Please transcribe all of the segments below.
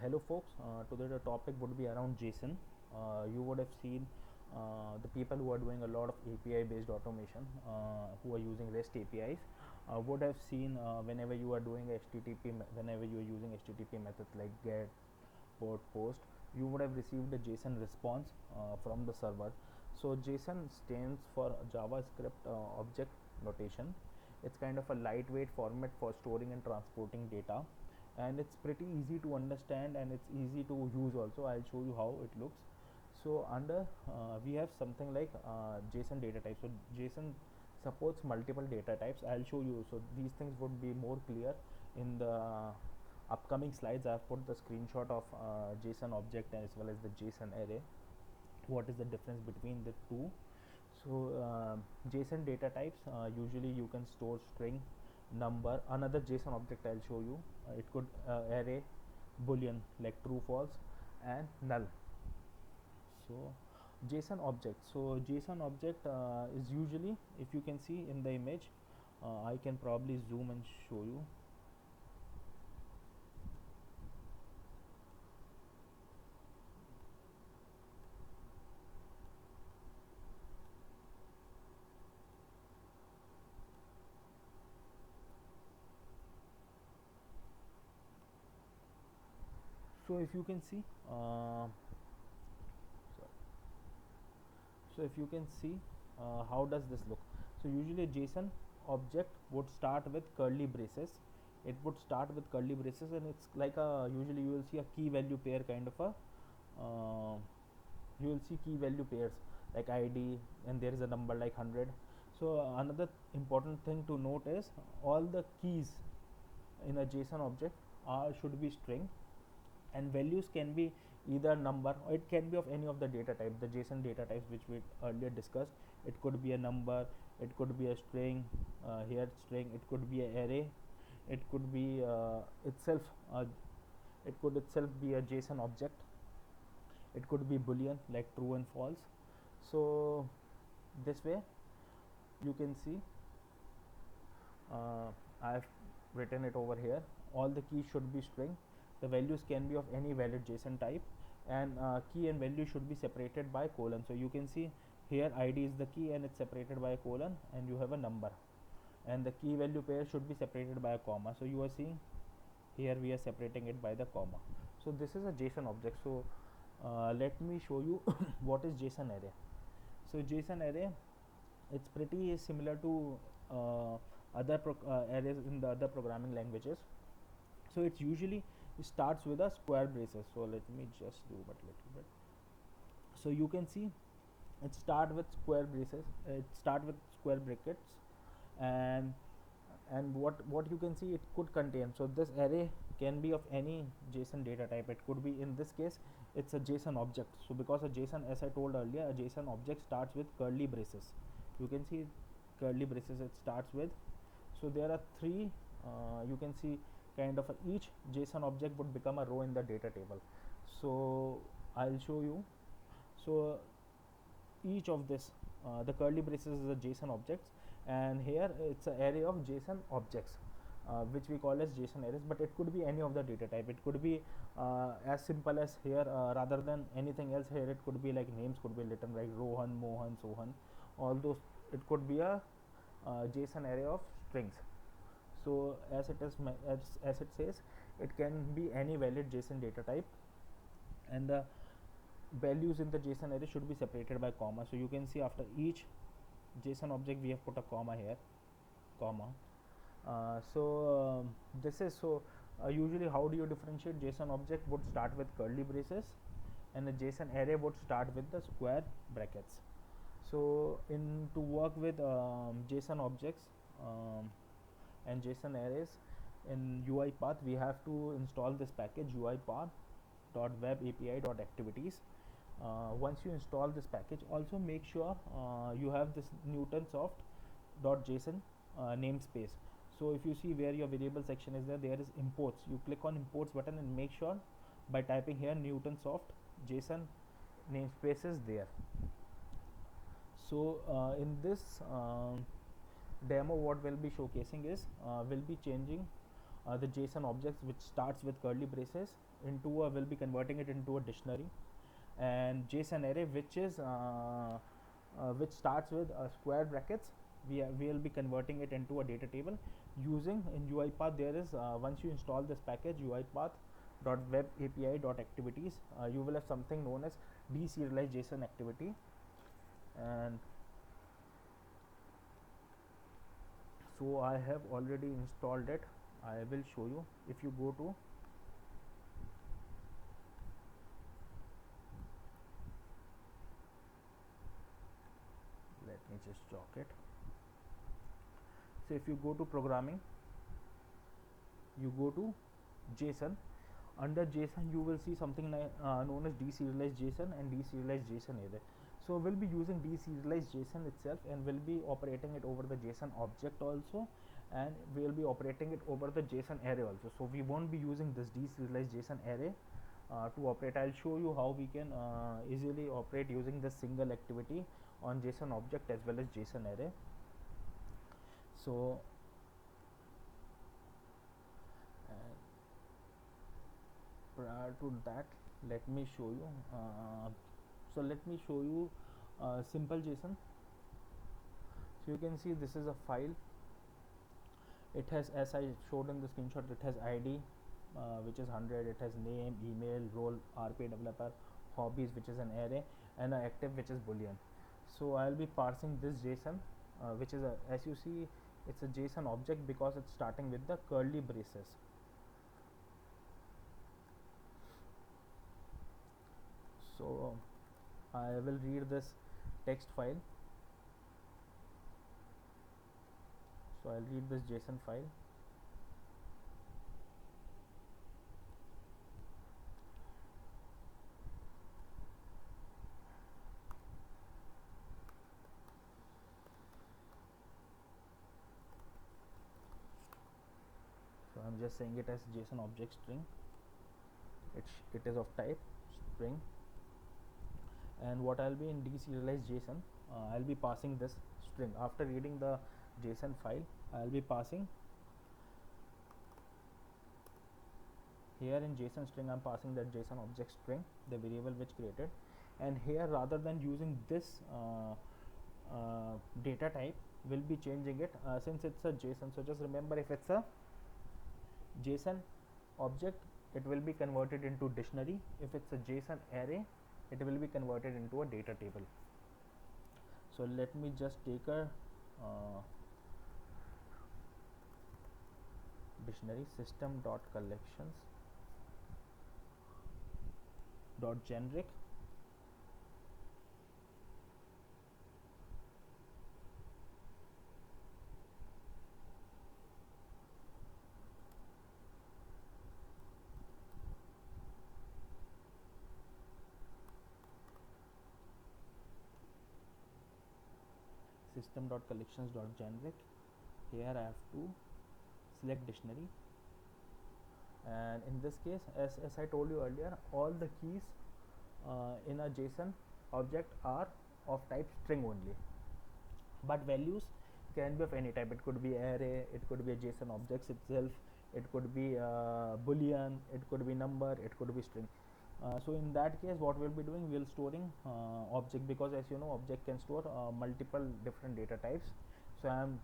Hello folks, today the topic would be around JSON. You would have seen the people who are doing a lot of API based automation, who are using REST APIs, would have seen whenever you are doing whenever you are using HTTP methods like GET, POT, POST, you would have received a JSON response from the server. So JSON stands for JavaScript Object Notation. It's kind of a lightweight format for storing and transporting data, and it's pretty easy to understand and it's easy to use also. I'll show you how it looks. So under we have something like JSON data type. So JSON supports multiple data types. I'll show you, so these things would be more clear in the upcoming slides. I've put the screenshot of JSON object as well as the JSON array, what is the difference between the two. So JSON data types, usually you can store string, number, another JSON object I'll show you. It could array, boolean like true, false, and null. So JSON object. So JSON object is usually, if you can see in the image, I can probably zoom and show you. So if you can see, so if you can see, how does this look? So usually JSON object would start with curly braces. It would start with curly braces, and it's like a, usually you will see a key value pair kind of a, you will see key value pairs like ID, and there is a number like 100. So another important thing to note is all the keys in a JSON object should be string, and values can be either number, or it can be of any of the data type, the JSON data types which we earlier discussed. It could be a number, it could be a string, here string, it could be an array, it could be itself it could itself be a JSON object, it could be boolean like true and false. So this way you can see, I've written it over here. All the keys should be string. The values can be of any valid JSON type, and key and value should be separated by colon. So you can see here ID is the key and it's separated by a colon, and you have a number, and the key value pair should be separated by a comma. So you are seeing here we are separating it by the comma. So this is a JSON object. So let me show you what is JSON array. So JSON array, it's pretty similar to arrays in the other programming languages. So it's usually starts with a square braces. So let me just do but little bit. So you can see it start with square braces, it start with square brackets, and what you can see it could contain. So this array can be of any JSON data type. It could be, in this case it's a JSON object. So because a JSON, as I told earlier, a JSON object starts with curly braces. You can see curly braces it starts with. So there are three, you can see kind of each JSON object would become a row in the data table. So I'll show you. So each of this, the curly braces is a JSON objects, and here it's an array of JSON objects, which we call as JSON arrays, but it could be any of the data type. It could be as simple as here, rather than anything else, here it could be like names could be written like Rohan, Mohan, Sohan, all those. It could be a JSON array of strings. So as it is as it says, it can be any valid JSON data type, and the values in the JSON array should be separated by comma. So you can see after each JSON object we have put a comma here, comma. This is so usually how do you differentiate? JSON object would start with curly braces, and the JSON array would start with the square brackets. So in to work with JSON objects and JSON arrays in UiPath, we have to install this package UiPath.WebAPI.activities. Once you install this package, also make sure you have this Newtonsoft.json namespace. So if you see where your variable section is there is imports. You click on imports button and make sure by typing here Newtonsoft.json namespace is there. So in this demo, what we'll be showcasing is we'll be changing the JSON objects which starts with curly braces into a, will be converting it into a dictionary, and JSON array which starts with square brackets, will be converting it into a data table using in UiPath. There is once you install this package UiPath.web-api.activities, you will have something known as deserialized JSON activity. And so I have already installed it. I will show you. If you go to let me just chalk it. So if you go to programming, you go to JSON. Under JSON you will see something like known as deserialized JSON and deserialized JSON array. So we'll be using deserialized JSON itself, and we'll be operating it over the JSON object also, and we'll be operating it over the JSON array also. So we won't be using this deserialized JSON array to operate. I'll show you how we can easily operate using this single activity on JSON object as well as JSON array. So prior to that, let me show you simple JSON. So you can see this is a file. It has, as I showed in the screenshot, it has ID which is 100, it has name, email, role, RP developer, hobbies which is an array, and an active which is boolean. So I'll be parsing this JSON which is a, as you see, it's a JSON object because it's starting with the curly braces. So I will read this text file. So I'll read this JSON file. So I'm just saying it as JSON object string. It is of type string. And what I'll be in deserialized JSON, I'll be passing this string. After reading the JSON file, I'll be passing here in JSON string. I'm passing that JSON object string, the variable which created, and here rather than using this data type, we'll be changing it since it's a JSON. So just remember, if it's a JSON object, it will be converted into dictionary. If it's a JSON array, it will be converted into a data table. So let me just take a dictionary, system.collections.generic, system.collections.generic. Here I have to select dictionary, and in this case, as I told you earlier, all the keys in a JSON object are of type string only, but values can be of any type. It could be array, it could be a JSON objects itself, it could be boolean, it could be number, it could be string. So in that case, what we'll be doing, we'll storing object, because as you know, object can store multiple different data types. So I'm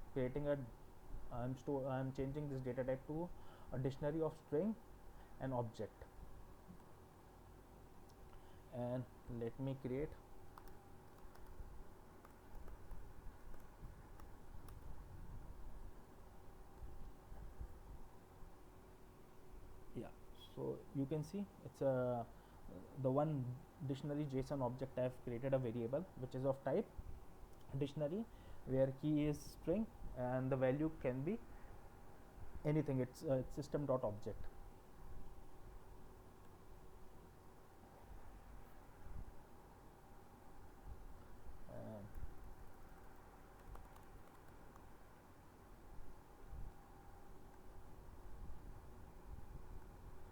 changing this data type to a dictionary of string and object. And let me create so you can see it's the one dictionary JSON object. I have created a variable which is of type dictionary, where key is string and the value can be anything. It's system.object.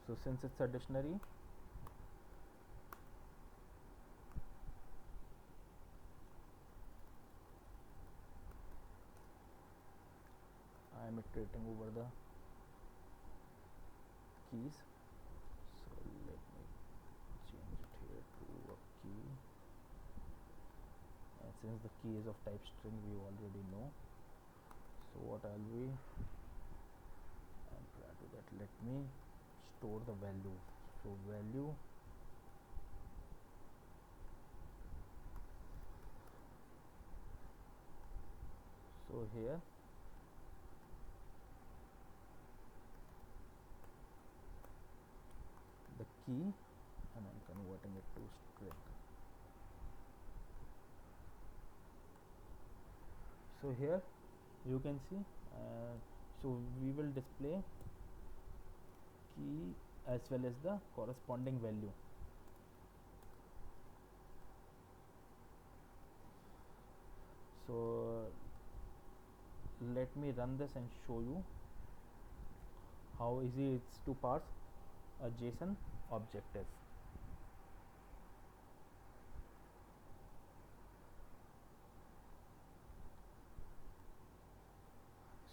So since it's a dictionary, I am iterating over the keys. So let me change it here to a key, and since the key is of type string, we already know. So what I'll be, and prior to that, let me store the value. So value, so here the key, and I'm converting it to string. So here you can see, so we will display key as well as the corresponding value. So let me run this and show you how easy it's to parse a JSON objective.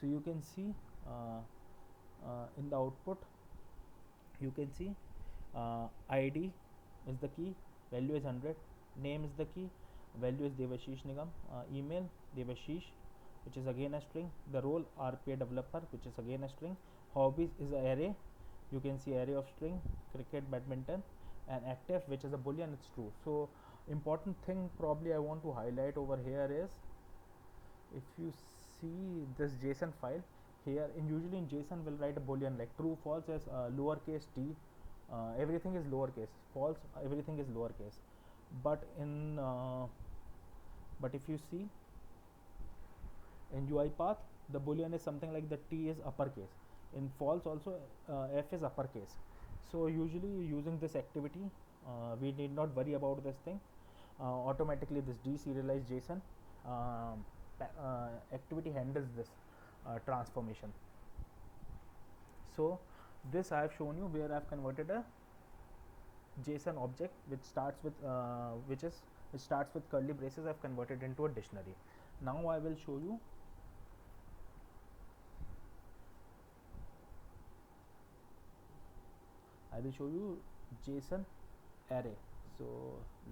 So you can see in the output, you can see ID is the key, value is 100, name is the key, value is Devashish Nigam, email Devashish, which is again a string, the role RPA developer, which is again a string, hobbies is an array, you can see array of string, cricket, badminton, and active, which is a boolean, it's true. So important thing probably I want to highlight over here is, if you see this JSON file here, usually in JSON we'll write a boolean like true, false as lowercase t, everything is lowercase, false everything is lowercase, but in but if you see in UiPath, the boolean is something like the t is uppercase, in false also f is uppercase. So usually using this activity, we need not worry about this thing, automatically this deserialized JSON activity handles this transformation. So this I have shown you where I have converted a JSON object which starts with which starts with curly braces. I have converted into a dictionary. Now I will show you JSON array. So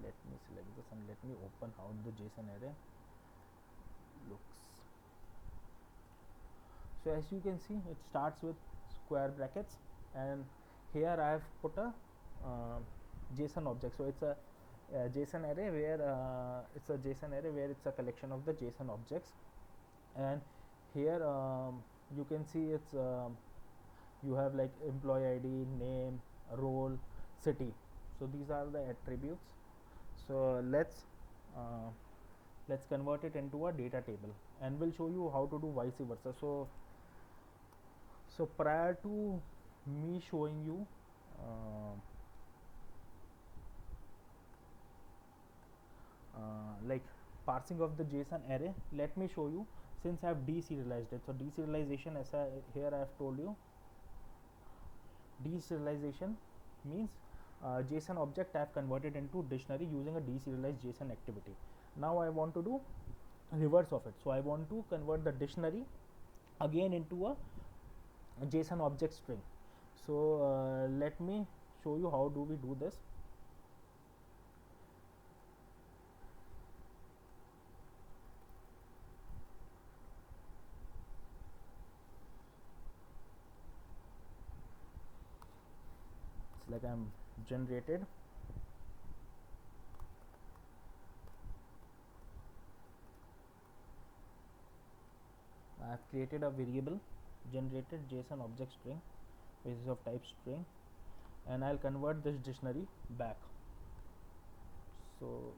let me select this and let me open how the JSON array looks. So as you can see, it starts with square brackets, and here I have put a JSON object. So it's a JSON array where it's a collection of the JSON objects, and here you can see it's you have like employee ID, name, role, city. So these are the attributes. So let's convert it into a data table, and we'll show you how to do vice versa. So prior to me showing you like parsing of the JSON array, let me show you, since I have deserialized it. So deserialization, as here I have told you, deserialization means JSON object I have converted into dictionary using a deserialized JSON activity. Now I want to do reverse of it. So I want to convert the dictionary again into a JSON object string. So let me show you how do we do this. It's like I'm generated I have created a variable generated JSON object string which is of type string, and I'll convert this dictionary back. So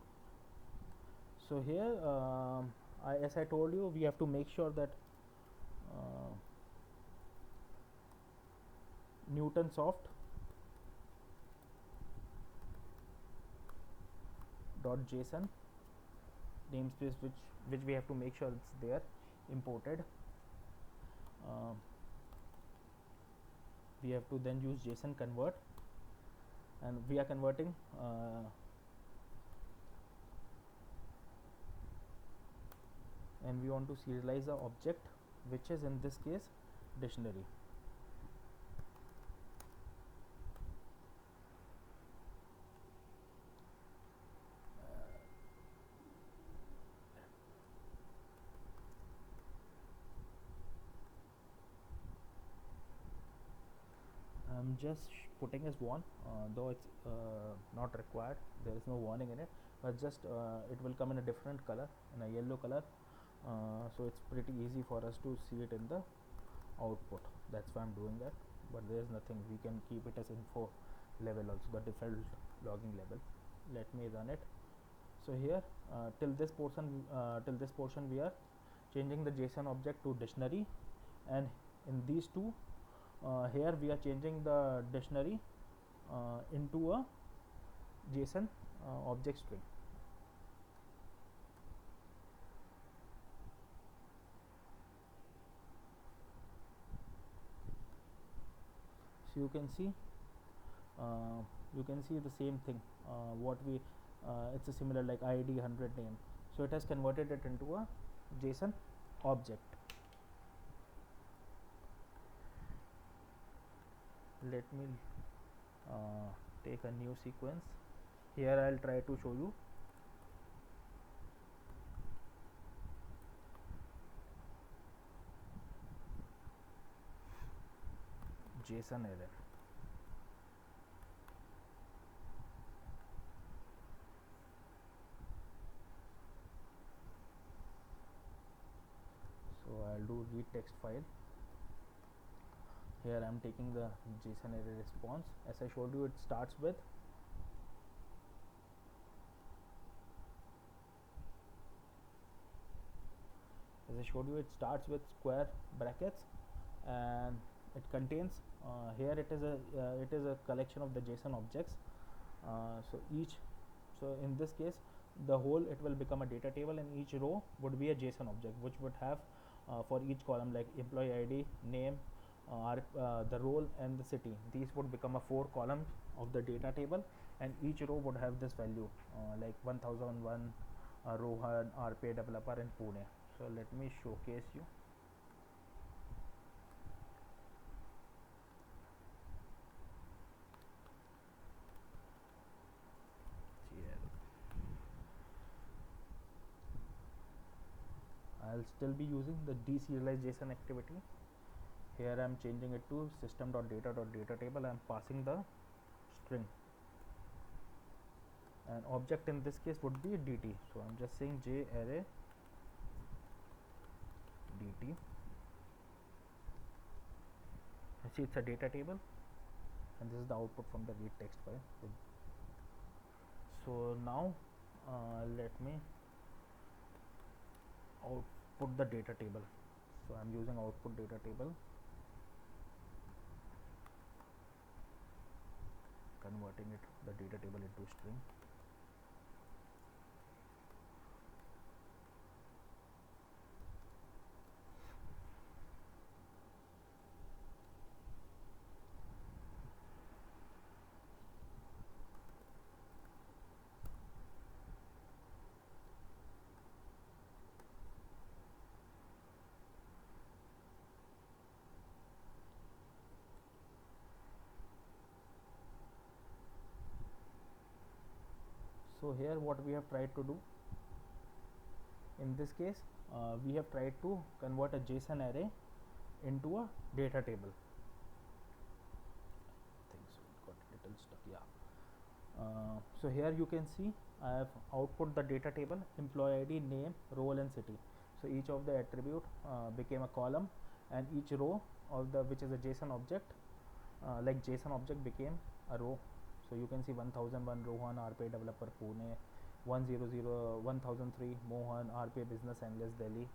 here as I told you, we have to make sure that Newtonsoft .json namespace, which we have to make sure it's there, imported. We have to then use JSON convert, and we are converting and we want to serialize the object, which is in this case dictionary. I'm just putting as one, though it's not required. There is no warning in it, but just it will come in a different color, in a yellow color. So it's pretty easy for us to see it in the output. That's why I'm doing that. But there's nothing. We can keep it as info level also, the default logging level. Let me run it. So here till this portion we are changing the JSON object to dictionary, and in these two here we are changing the dictionary into a JSON object string. So you can see the same thing. What we it's a similar like ID 100 name. So it has converted it into a JSON object. Let me take a new sequence. Here I'll try to show you. JSON array. So I'll do read text file. Here I'm taking the JSON array response. As I showed you, it starts with square brackets, and it contains here it is a collection of the JSON objects. So in this case, the whole it will become a data table, and each row would be a JSON object, which would have for each column like employee ID, name, the role, and the city. These would become a 4 columns of the data table, and each row would have this value like 1001 Rohan, RPA developer in Pune. So let me showcase you. I'll still be using the deserialized JSON activity. Here I'm changing it to system.data.datatable. I'm passing the string, and object in this case would be DT. So I'm just saying J array DT. You see it's a data table, and this is the output from the read text file. So now let me output the data table. So I'm using output data table, converting the data table into string. So here what we have tried to do in this case, we have tried to convert a JSON array into a data table. I think so it got a little stuck. Yeah. So here you can see I have output the data table, employee ID, name, role, and city. So each of the attribute became a column, and each row of the which is a JSON object like JSON object became a row. So you can see 1001 Rohan, RPA developer Pune, 1003 Mohan, RPA business analyst Delhi,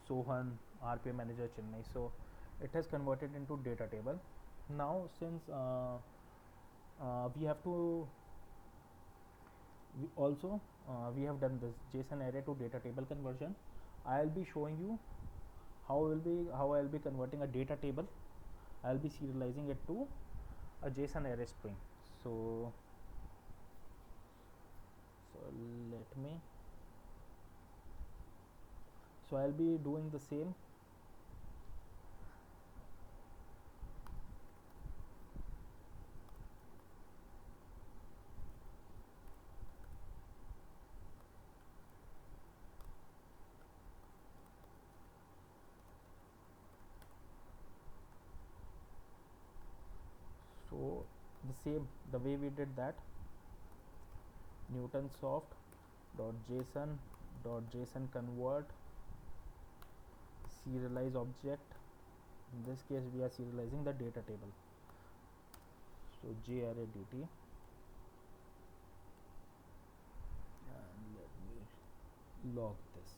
Sohan, RPA manager Chennai. So it has converted into data table. Now since we have we have done this JSON array to data table conversion, I'll be showing you how I'll be converting a data table. I'll be serializing it to a JSON array string. So let me. So I'll be doing the same. So the same, the way we did that, newtonsoft dot json convert serialize object. In this case we are serializing the data table, so jarray dt, and let me log this.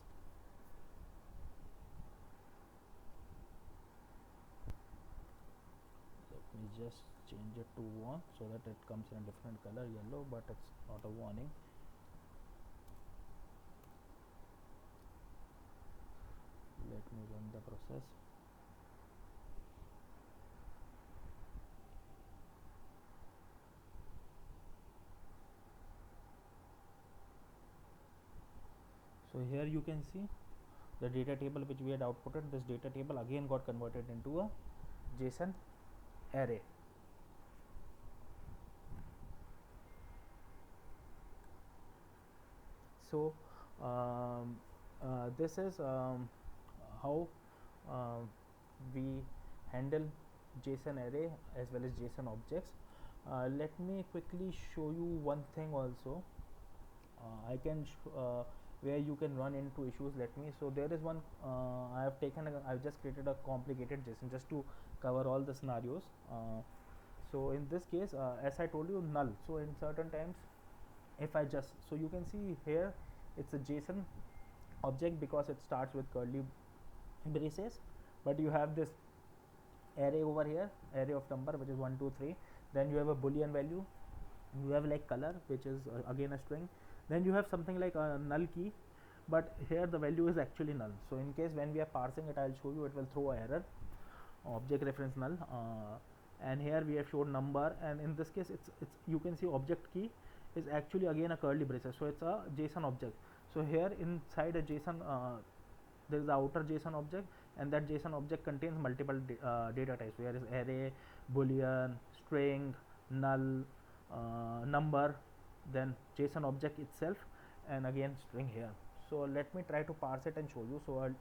Let me just change it to 1 so that it comes in a different color, yellow, but it's not a warning. Let me run the process. So here you can see the data table which we had outputted. This data table again got converted into a JSON array. So this is how we handle JSON array as well as JSON objects. Let me quickly show you one thing also. I can where you can run into issues. Let me, so there is one, I've just created a complicated JSON just to cover all the scenarios. So in this case, as I told you, null. So in certain times, if I just, so you can see here it's a JSON object because it starts with curly braces, but you have this array over here, array of number, which is 1 2 3. Then you have a boolean value, you have like color, which is again a string. Then you have something like a null key, but here the value is actually null. So in case when we are parsing it, I'll show you, it will throw error, object reference null. And here we have shown number, and in this case it's you can see object key is actually again a curly braces, so it's a JSON object. So here inside a JSON, there is the outer JSON object, and that JSON object contains multiple data types. Here is array, boolean, string, null, number, then JSON object itself, and again string here. So let me try to parse it and show you. So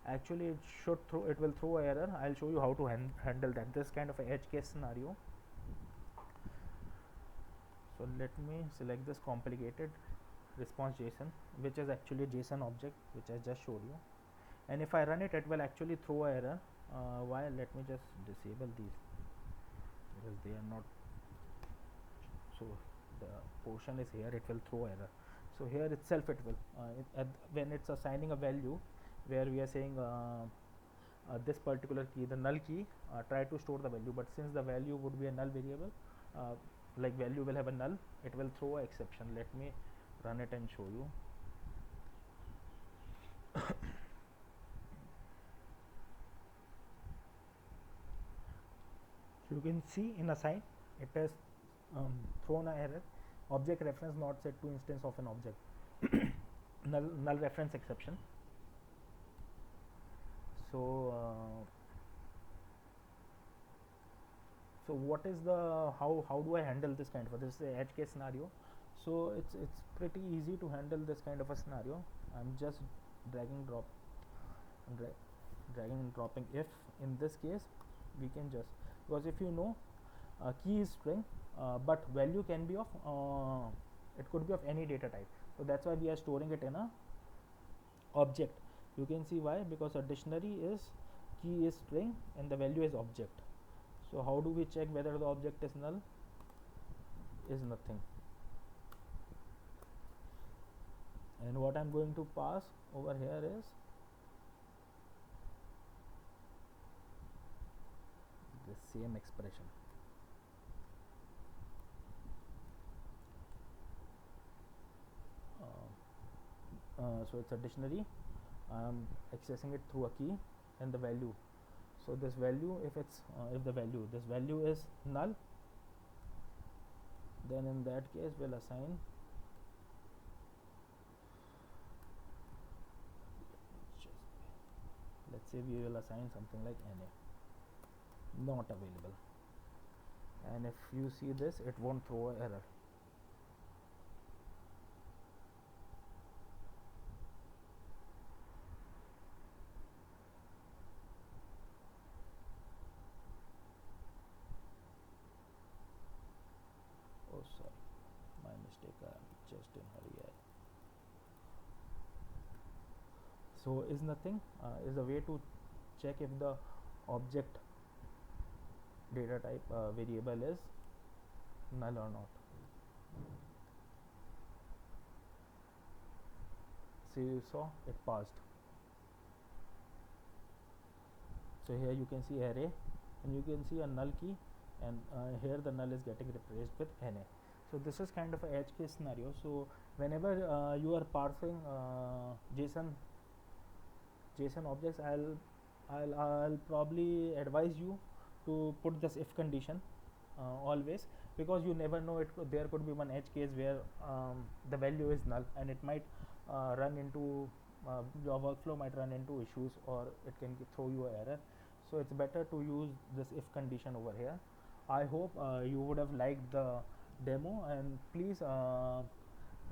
actually it will throw error. I'll show you how to handle that, this kind of a edge case scenario. So let me select this complicated response JSON, which is actually JSON object, which I just showed you. And if I run it, it will actually throw error. Why? Let me just disable these because they are not. So the portion is here, it will throw error. So here itself it will, when it's assigning a value, where we are saying this particular key, the null key, try to store the value, but since the value would be a null variable, like value will have a null, it will throw an exception. Let me run it and show you. So you can see in assign it has thrown an error, object reference not set to instance of an object, null reference exception. So so what is the, how do I handle this kind of, this is a edge case scenario. So it's pretty easy to handle this kind of a scenario. I'm just dragging and dropping. If in this case we can just, because if you know, key is string, but value can be of it could be of any data type, so that's why we are storing it in a object. You can see why, because a dictionary is key is string and the value is object. So how do we check whether the object is null? Is nothing. And what I'm going to pass over here is the same expression. So it's a dictionary. I'm accessing it through a key and the value. So this value, if it's if the value, this value is null, then in that case we'll assign, let's say we will assign something like NA, not available. And if you see this, it won't throw an error. mistake. Just in hurry. So is nothing is a way to check if the object data type variable is null or not. So you saw it passed. So here you can see array, and you can see a null key, and here the null is getting replaced with NA. So this is kind of a edge case scenario. So whenever you are parsing JSON objects, I'll probably advise you to put this if condition always, because you never know, there could be one edge case where the value is null, and it might run into your workflow might run into issues, or it can throw you an error. So it's better to use this if condition over here. I hope you would have liked the demo, and please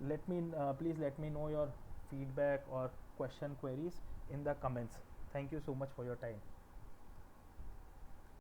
let me know your feedback or queries in the comments. Thank you so much for your time.